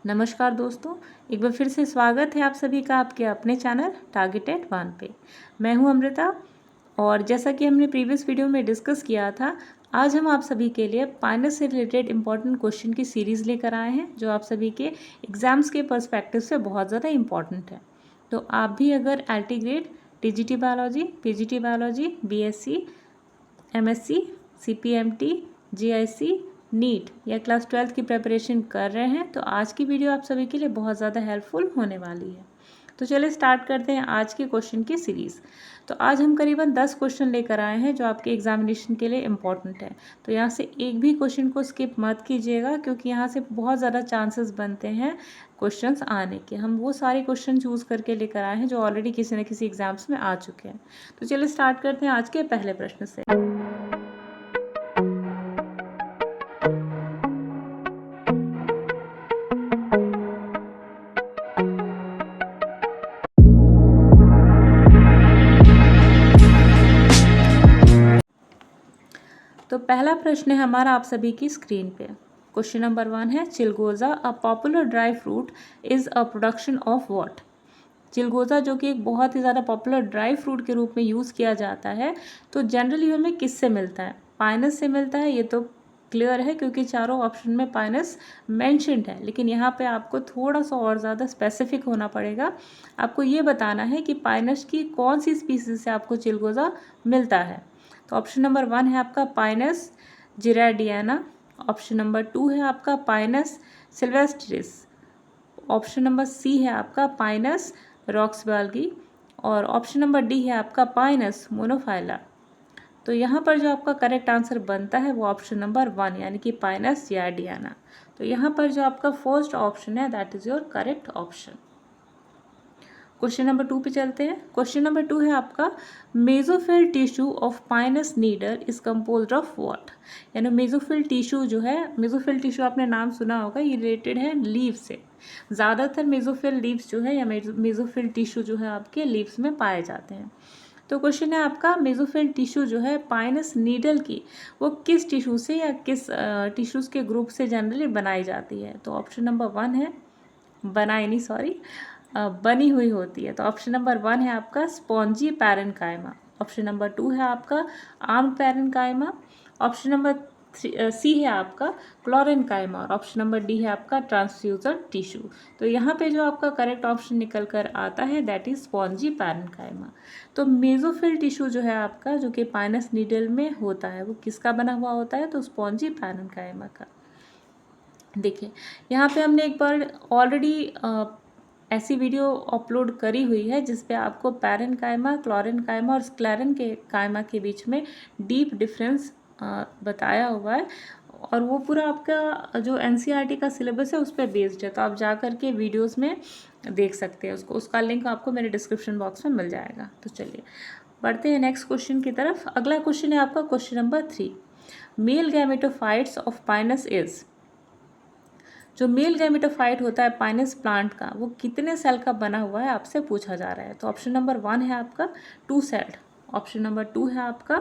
नमस्कार दोस्तों, एक बार फिर से स्वागत है आप सभी का आपके अपने चैनल टारगेटेड वन पे। मैं हूं अमृता और जैसा कि हमने प्रीवियस वीडियो में डिस्कस किया था, आज हम आप सभी के लिए पाइनस से रिलेटेड इंपॉर्टेंट क्वेश्चन की सीरीज़ लेकर आए हैं जो आप सभी के एग्ज़ाम्स के पर्सपेक्टिव से बहुत ज़्यादा इंपॉर्टेंट है। तो आप भी अगर LT grade, TGT biology, PGT biology, BSc, MSc, CPMT, GIC, NEET या क्लास 12th की प्रिपरेशन कर रहे हैं तो आज की वीडियो आप सभी के लिए बहुत ज़्यादा हेल्पफुल होने वाली है। तो चलिए स्टार्ट करते हैं आज के क्वेश्चन की सीरीज़। तो आज हम करीबन 10 क्वेश्चन लेकर आए हैं जो आपके एग्जामिनेशन के लिए इम्पॉर्टेंट है। तो यहाँ से एक भी क्वेश्चन को स्किप मत कीजिएगा क्योंकि यहाँ से बहुत ज़्यादा चांसेस बनते हैं क्वेश्चंस आने के। हम वो सारे क्वेश्चन चूज़ करके लेकर आए हैं जो ऑलरेडी किसी न किसी एग्जाम्स में आ चुके हैं। तो चलिए स्टार्ट करते हैं आज के पहले प्रश्न से। तो पहला प्रश्न है हमारा आप सभी की स्क्रीन पे। क्वेश्चन नंबर 1 है, चिलगोजा a popular dry fruit is a production of what. चिलगोजा जो कि एक बहुत ही ज़्यादा पॉपुलर ड्राई फ्रूट के रूप में यूज़ किया जाता है, तो जनरली हमें किससे मिलता है? पाइनस से मिलता है, ये तो क्लियर है क्योंकि चारों ऑप्शन में पाइनस मैंशनड है। लेकिन यहाँ पे आपको थोड़ा सा और ज़्यादा स्पेसिफिक होना पड़ेगा। आपको ये बताना है कि पाइनस की कौन सी स्पीसीज से आपको चिलगोजा मिलता है। तो ऑप्शन नंबर 1 है आपका पाइनस जिराडियाना, ऑप्शन नंबर 2 है आपका pinus sylvestris, option number C है आपका पाइनस रॉक्सबाल्गी और ऑप्शन नंबर डी है आपका पाइनस मोनोफाइला। तो यहाँ पर जो आपका करेक्ट आंसर बनता है वो ऑप्शन नंबर 1 यानी कि पाइनस जिराडियाना। तो यहाँ पर जो आपका फर्स्ट ऑप्शन है that is your correct option. Question number 2 पे चलते हैं। क्वेश्चन नंबर 2 है आपका, mesophyll tissue of Pinus needle is composed of what. यानी मेसोफिल टिश्यू जो है, मेसोफिल टिश्यू आपने नाम सुना होगा, ये रिलेटेड है लीव से। ज़्यादातर मेसोफिल लीव्स जो है या मेसोफिल टिश्यू जो है आपके लीव्स में पाए जाते हैं। तो क्वेश्चन है आपका, मेसोफिल टिश्यू जो है पाइनस नीडल की वो किस टिश्यू से या किस टिश्यूज़ के ग्रुप से जनरली बनाई जाती है। तो ऑप्शन नंबर 1 है बनी हुई होती है। तो ऑप्शन नंबर 1 है आपका स्पॉन्जी पैरेन्काइमा, ऑप्शन नंबर 2 है आपका armed parenchyma, option number C है आपका क्लोरेन्काइमा और ऑप्शन नंबर डी है आपका ट्रांसफ्यूजर टिश्यू। तो यहाँ पे जो आपका करेक्ट ऑप्शन निकल कर आता है दैट इज स्पॉन्जी पैरेन्काइमा। तो मेसोफिल टिश्यू जो है आपका जो कि पाइनस नीडल में होता है वो किसका बना हुआ होता है? तो स्पॉन्जी पैरेन्काइमा का। देखिए यहाँ पे हमने एक बार ऑलरेडी ऐसी वीडियो अपलोड करी हुई है जिस पे आपको पैरेन्काइमा, क्लोरेन्काइमा और स्क्लेरन के काइमा के बीच में डीप डिफरेंस बताया हुआ है और वो पूरा आपका जो एनसीईआरटी का सिलेबस है उस पर बेस्ड है। तो आप जा कर के वीडियोज़ में देख सकते हैं उसको, उसका लिंक आपको मेरे डिस्क्रिप्शन बॉक्स में मिल जाएगा। तो चलिए बढ़ते हैं नेक्स्ट क्वेश्चन की तरफ। अगला क्वेश्चन है आपका question number 3, male gametophytes of pinus is. जो मेल गैमेटोफाइट होता है पाइनस प्लांट का वो कितने सेल का बना हुआ है आपसे पूछा जा रहा है। तो ऑप्शन नंबर 1 है आपका 2 सेल्ड, ऑप्शन नंबर 2 है आपका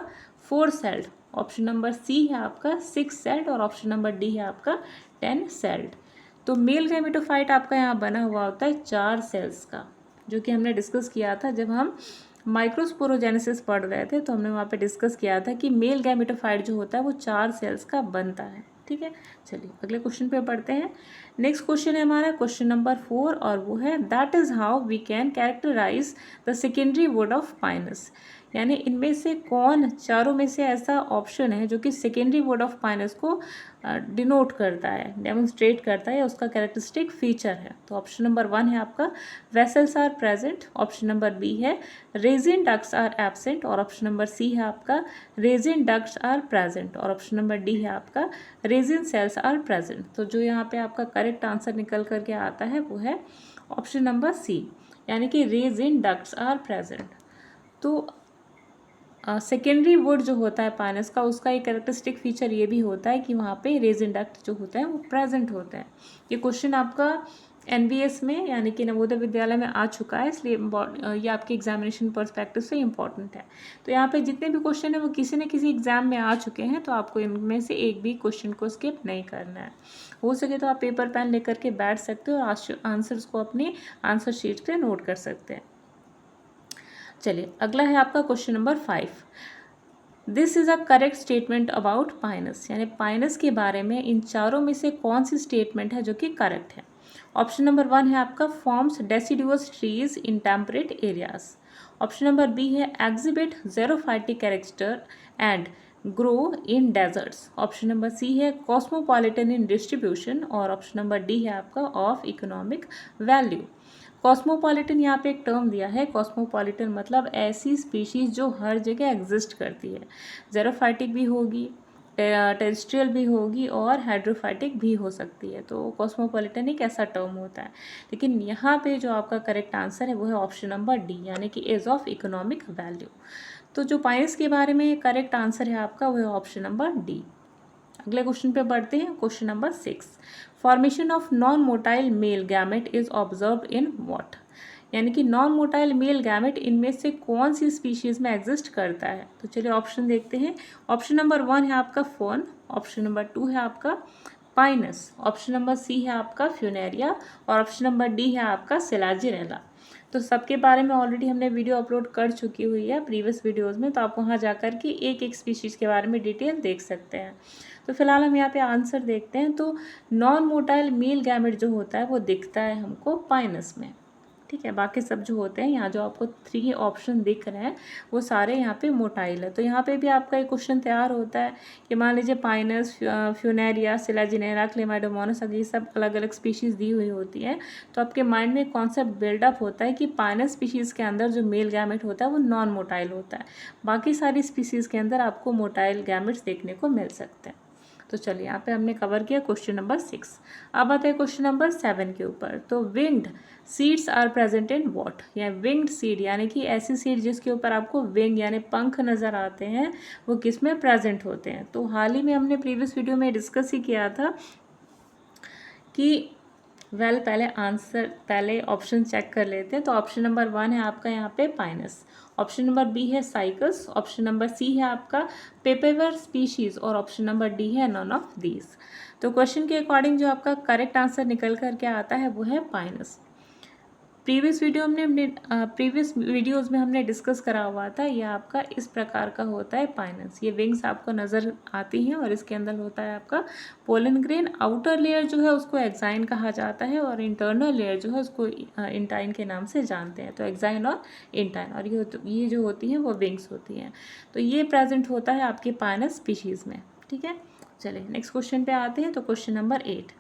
4 सेल्ड, ऑप्शन नंबर सी है आपका 6 सेल्ड और ऑप्शन नंबर डी है आपका 10 सेल्ड। तो मेल गैमेटोफाइट आपका यहाँ बना हुआ होता है 4 सेल्स का, जो कि हमने डिस्कस किया था जब हम माइक्रोस्पोरोजेनेसिस पढ़ रहे थे। तो हमने वहाँ पे डिस्कस किया था कि मेल गैमेटोफाइट जो होता है वो 4 सेल्स का बनता है। ठीक है, चलिए अगले क्वेश्चन पे पढ़ते हैं। नेक्स्ट क्वेश्चन है हमारा क्वेश्चन नंबर 4 और वो है, that is how we can characterize the secondary wood of pinus. यानी इनमें से कौन चारों में से ऐसा ऑप्शन है जो कि सेकेंडरी वुड ऑफ पाइनस को डिनोट करता है, डेमोन्स्ट्रेट करता है, उसका कैरेक्टरिस्टिक फीचर है। तो ऑप्शन नंबर 1 है आपका vessels are present, option number B है रेजिन डक्ट्स आर एब्सेंट और ऑप्शन नंबर सी है आपका रेजिन डक्ट्स आर प्रेजेंट और ऑप्शन नंबर डी है आपका रेजिन सेल्स आर प्रेजेंट। तो जो यहाँ पे आपका करेक्ट आंसर निकल करके आता है वो है ऑप्शन नंबर सी, यानी कि रेजिन डक्ट्स आर प्रेजेंट। तो सेकेंडरी वुड जो होता है पाइनस का उसका एक कैरेक्टरिस्टिक फीचर ये भी होता है कि वहाँ पे रेजिन डक्ट जो होता है वो प्रेजेंट होता है। ये क्वेश्चन आपका NVS में यानी कि नवोदय विद्यालय में आ चुका है, इसलिए ये आपके एग्जामिनेशन पर्सपेक्टिव से इम्पॉर्टेंट है। तो यहाँ पे जितने भी क्वेश्चन है वो किसी न किसी एग्जाम में आ चुके हैं, तो आपको इनमें से एक भी क्वेश्चन को स्किप नहीं करना है। हो सके तो आप पेपर पेन लेकर के बैठ सकते हो और आंसर्स को अपनी आंसर शीट पे नोट कर सकते हैं। चलिए अगला है आपका question number 5। This is a correct statement about Pinus, यानी पाइनस के बारे में इन चारों में से कौन सी स्टेटमेंट है जो कि करेक्ट है। ऑप्शन नंबर 1 है आपका forms deciduous trees in temperate areas. Option number B है exhibit xerophytic character and grow in deserts. Option number C है कॉस्मोपॉलिटन इन डिस्ट्रीब्यूशन। और ऑप्शन नंबर डी है आपका ऑफ इकोनॉमिक वैल्यू। कॉस्मोपॉलिटन यहाँ पे एक टर्म दिया है। कॉस्मोपॉलिटन मतलब ऐसी स्पीशीज़ जो हर जगह एग्जिस्ट करती है। ज़ेरोफाइटिक भी होगी, टेरेस्ट्रियल भी होगी और हाइड्रोफाइटिक भी हो सकती है। तो कॉस्मोपॉलिटन एक ऐसा टर्म होता है। लेकिन यहाँ पे जो आपका करेक्ट आंसर है वो है ऑप्शन नंबर डी, यानी कि एज ऑफ इकोनॉमिक वैल्यू। तो जो पाइनस के बारे में करेक्ट आंसर है आपका वो है ऑप्शन नंबर डी। अगले क्वेश्चन पे बढ़ते हैं। Question number 6, formation of non motile male gamete is observed in what, यानी कि नॉन मोटाइल मेल गैमेट इनमें से कौन सी स्पीशीज में एग्जिस्ट करता है। तो चलिए ऑप्शन देखते हैं। ऑप्शन नंबर 1 है आपका फर्न। ऑप्शन नंबर 2 है आपका पाइनस। ऑप्शन नंबर सी है आपका फ्यूनेरिया और ऑप्शन नंबर डी है आपका सिलाजिनेला। तो सबके बारे में ऑलरेडी हमने वीडियो अपलोड कर चुकी हुई है प्रीवियस वीडियोस में, तो आप वहाँ जाकर के एक एक स्पीशीज़ के बारे में डिटेल देख सकते हैं। तो फिलहाल हम यहाँ पे आंसर देखते हैं। तो नॉन मोटाइल मेल गैमेट जो होता है वो दिखता है हमको पाइनस में, ठीक है। बाकी सब जो होते हैं, यहाँ जो आपको 3 ऑप्शन दिख रहे हैं वो सारे यहाँ पे मोटाइल है। तो यहाँ पे भी आपका एक क्वेश्चन तैयार होता है कि मान लीजिए पाइनस, फ्यूनेरिया, सिलाजिनेरा, क्लेमाइडोमोनास, ये सब अलग अलग स्पीशीज़ दी हुई होती है। तो आपके माइंड में कॉन्सेप्ट बिल्डअप होता है कि पाइनस स्पीशीज़ के अंदर जो मेल गैमेट होता है वो नॉन मोटाइल होता है। बाकी सारी स्पीशीज़ के अंदर आपको मोटाइल गैमेट्स देखने को मिल सकते हैं। तो चलिए यहाँ पे हमने कवर किया क्वेश्चन नंबर 6। अब आते हैं क्वेश्चन नंबर 7 के ऊपर। तो winged seeds are present in what, या विंग्ड सीड यानी कि ऐसी सीड जिसके ऊपर आपको विंग यानी पंख नज़र आते हैं, वो किस में प्रेजेंट होते हैं। तो हाल ही में हमने प्रीवियस वीडियो में डिस्कस ही किया था कि पहले ऑप्शन चेक कर लेते हैं। तो ऑप्शन नंबर 1 है आपका यहाँ पे पाइनस। ऑप्शन नंबर बी है साइकस। ऑप्शन नंबर सी है आपका पेपेवर स्पीशीज़ और ऑप्शन नंबर डी है नॉन ऑफ दीज। तो क्वेश्चन के अकॉर्डिंग जो आपका करेक्ट आंसर निकल करके आता है वो है पाइनस। प्रीवियस वीडियोस में हमने डिस्कस करा हुआ था, ये आपका इस प्रकार का होता है पाइनस। ये विंग्स आपको नज़र आती हैं और इसके अंदर होता है आपका पोलन ग्रेन। आउटर लेयर जो है उसको एक्साइन कहा जाता है और इंटरनल लेयर जो है उसको इंटाइन के नाम से जानते हैं। तो एक्साइन और इंटाइन, और ये जो होती हैं वो विंग्स होती हैं। तो ये प्रेजेंट होता है आपके पाइनस स्पीशीज़ में, ठीक है। चलिए नेक्स्ट क्वेश्चन पे आते हैं। तो question number 8,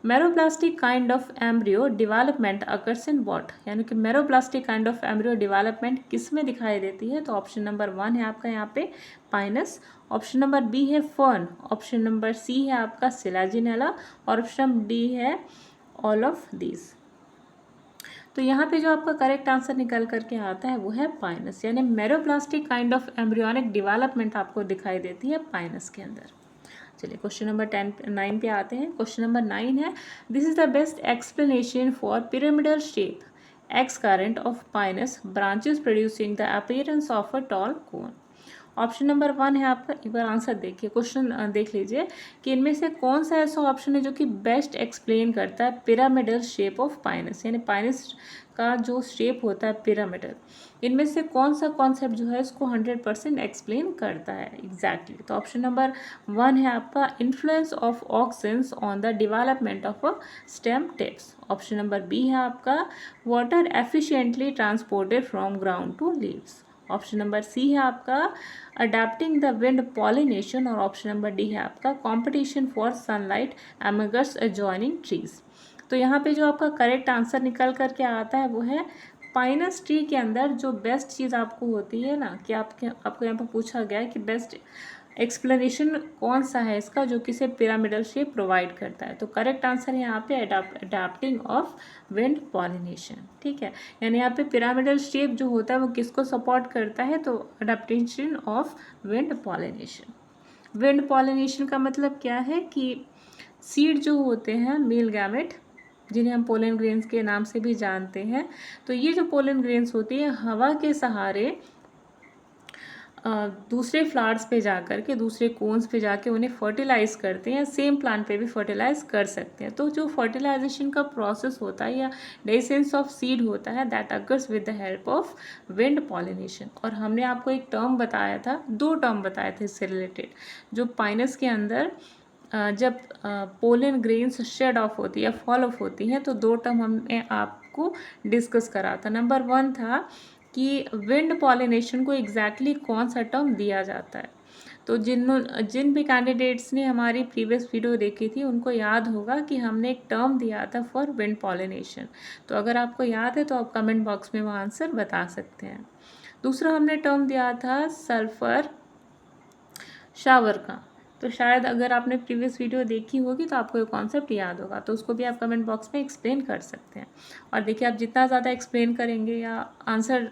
meroblastic kind of embryo development occurs in what, यानी कि meroblastic kind of embryo development किस में दिखाई देती है। तो ऑप्शन नंबर 1 है आपका यहाँ पे पाइनस। ऑप्शन नंबर बी है फर्न। ऑप्शन नंबर सी है आपका सिलाजिनेला और ऑप्शन डी है ऑल ऑफ दीज। तो यहाँ पे जो आपका करेक्ट आंसर निकल करके आता है वो है पाइनस, यानी मेरोप्लास्टिक काइंड ऑफ एम्ब्रियोनिक डेवलपमेंट आपको दिखाई देती है पाइनस के अंदर। चलिए क्वेश्चन नंबर 9 पे आते हैं। क्वेश्चन नंबर 9 है, this is the best explanation for pyramidal shape x current of Pinus branches producing the appearance of a tall cone. Option number 1 है आपका, एक बार आंसर देखिए, क्वेश्चन देख लीजिए कि इनमें से कौन सा ऐसा ऑप्शन है जो कि बेस्ट एक्सप्लेन करता है पिरामिडल शेप ऑफ पाइनस, यानी पाइनस का जो शेप होता है पिरामिडल, इनमें से कौन सा कॉन्सेप्ट जो है इसको 100% एक्सप्लेन करता है एग्जैक्टली। तो ऑप्शन नंबर 1 है आपका influence of oxygen on the development of a stem tips. Option number B है आपका water efficiently transported from ground to leaves. Option number C है आपका अडेप्टिंग द विंड पॉलिनेशन और ऑप्शन नंबर डी है आपका competition for sunlight amongst adjoining trees. तो यहाँ पे जो आपका करेक्ट आंसर निकल करके आता है वो है पाइनस ट्री के अंदर जो बेस्ट चीज़ आपको होती है ना, कि आपको यहाँ पर पूछा गया है कि बेस्ट एक्सप्लेनेशन कौन सा है इसका जो किसे पिरामिडल शेप प्रोवाइड करता है। तो करेक्ट आंसर है यहाँ पे अडेप्टिंग ऑफ विंड पॉलिनेशन, ठीक है। यानी यहाँ पे पिरामिडल शेप जो होता है वो किसको सपोर्ट करता है, तो adaptation of wind pollination. Wind pollination का मतलब क्या है कि सीड जो होते हैं मेल गैमेट जिन्हें हम पोलन ग्रेन्स के नाम से भी जानते हैं। तो ये जो पोलन ग्रेन्स होती है हवा के सहारे दूसरे फ्लावर्स पे जाकर के, दूसरे कोन्स पे जाके उन्हें फर्टिलाइज करते हैं, सेम प्लांट पे भी फर्टिलाइज कर सकते हैं। तो जो फर्टिलाइजेशन का प्रोसेस होता है या डेसेंस ऑफ सीड होता है that occurs with the help of wind pollination. और हमने आपको एक टर्म बताया था, 2 टर्म बताए थे इससे रिलेटेड, जो पाइनस के अंदर जब पोलन ग्रेन्स शेड ऑफ होती है या फॉल ऑफ होती हैं, तो 2 टर्म हमने आपको डिस्कस करा था। नंबर 1 था कि विंड पॉलिनेशन को एग्जैक्टली कौन सा टर्म दिया जाता है। तो जिन भी कैंडिडेट्स ने हमारी प्रीवियस वीडियो देखी थी उनको याद होगा कि हमने एक टर्म दिया था फॉर विंड पॉलिनेशन। तो अगर आपको याद है तो आप कमेंट बॉक्स में वो आंसर बता सकते हैं। दूसरा हमने टर्म दिया था सल्फर शावर का। तो शायद अगर आपने प्रीवियस वीडियो देखी होगी तो आपको ये कॉन्सेप्ट याद होगा, तो उसको भी आप कमेंट बॉक्स में एक्सप्लेन कर सकते हैं। और देखिए आप जितना ज़्यादा एक्सप्लेन करेंगे या आंसर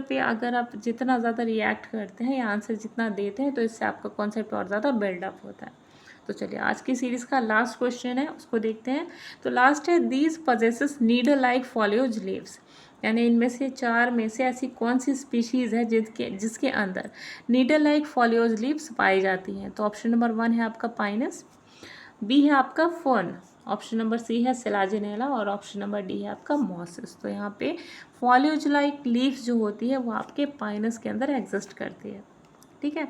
पे अगर आप जितना ज़्यादा रिएक्ट करते हैं या आंसर जितना देते हैं तो इससे आपका कॉन्सेप्ट और ज़्यादा बिल्डअप होता है। तो चलिए आज की सीरीज़ का लास्ट क्वेश्चन है, उसको देखते हैं। तो लास्ट है, these possesses needle like foliage leaves, यानी इनमें से 4 में से ऐसी कौन सी स्पीशीज़ है जिसके अंदर नीडल लाइक फॉलियोज लीव्स पाई जाती हैं। तो ऑप्शन नंबर 1 है आपका पाइनस, बी है आपका फर्न, ऑप्शन नंबर सी है सिलाजिनेला और ऑप्शन नंबर डी है आपका मॉसिस। तो यहाँ पे फॉलियोज लाइक लीव्स जो होती है वो आपके पाइनस के अंदर एग्जिस्ट करती है। ठीक है,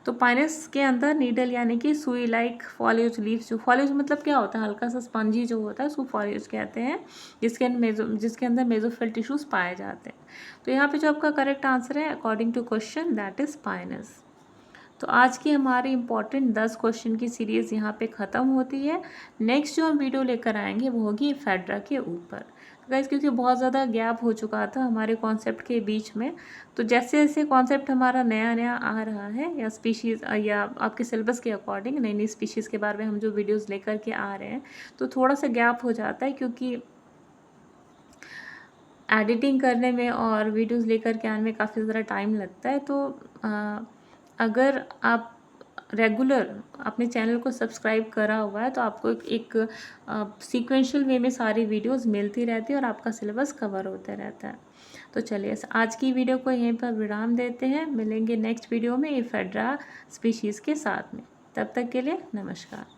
तो पाइनस के अंदर नीडल यानी कि सुई लाइक फॉलियोज लीव्स, जो फॉलियोज मतलब क्या होता है, हल्का सा स्पंजी जो होता है उसको फॉलियोज कहते हैं, जिसके अंदर मेसोफिल टिश्यूज पाए जाते हैं। तो यहाँ पे जो आपका करेक्ट आंसर है according to question that is pinus. तो आज की हमारी इंपॉर्टेंट 10 क्वेश्चन की सीरीज़ यहाँ पे ख़त्म होती है। नेक्स्ट जो हम वीडियो लेकर आएंगे वो होगी एफेड्रा के ऊपर। तो गाइस क्योंकि बहुत ज़्यादा गैप हो चुका था हमारे कॉन्सेप्ट के बीच में, तो जैसे जैसे कॉन्सेप्ट हमारा नया नया आ रहा है या स्पीशीज़ या आपके सिलेबस के अकॉर्डिंग नई नई स्पीशीज़ के बारे में हम जो वीडियोज़ लेकर के आ रहे हैं, तो थोड़ा सा गैप हो जाता है क्योंकि एडिटिंग करने में और वीडियोज़ लेकर के आने में काफ़ी ज़्यादा टाइम लगता है। तो अगर आप रेगुलर अपने चैनल को सब्सक्राइब करा हुआ है तो आपको एक सीक्वेंशियल वे में सारी वीडियोस मिलती रहती है और आपका सिलेबस कवर होता रहता है। तो चलिए आज की वीडियो को यहीं पर विराम देते हैं, मिलेंगे नेक्स्ट वीडियो में एफेड्रा स्पीशीज़ के साथ में। तब तक के लिए नमस्कार।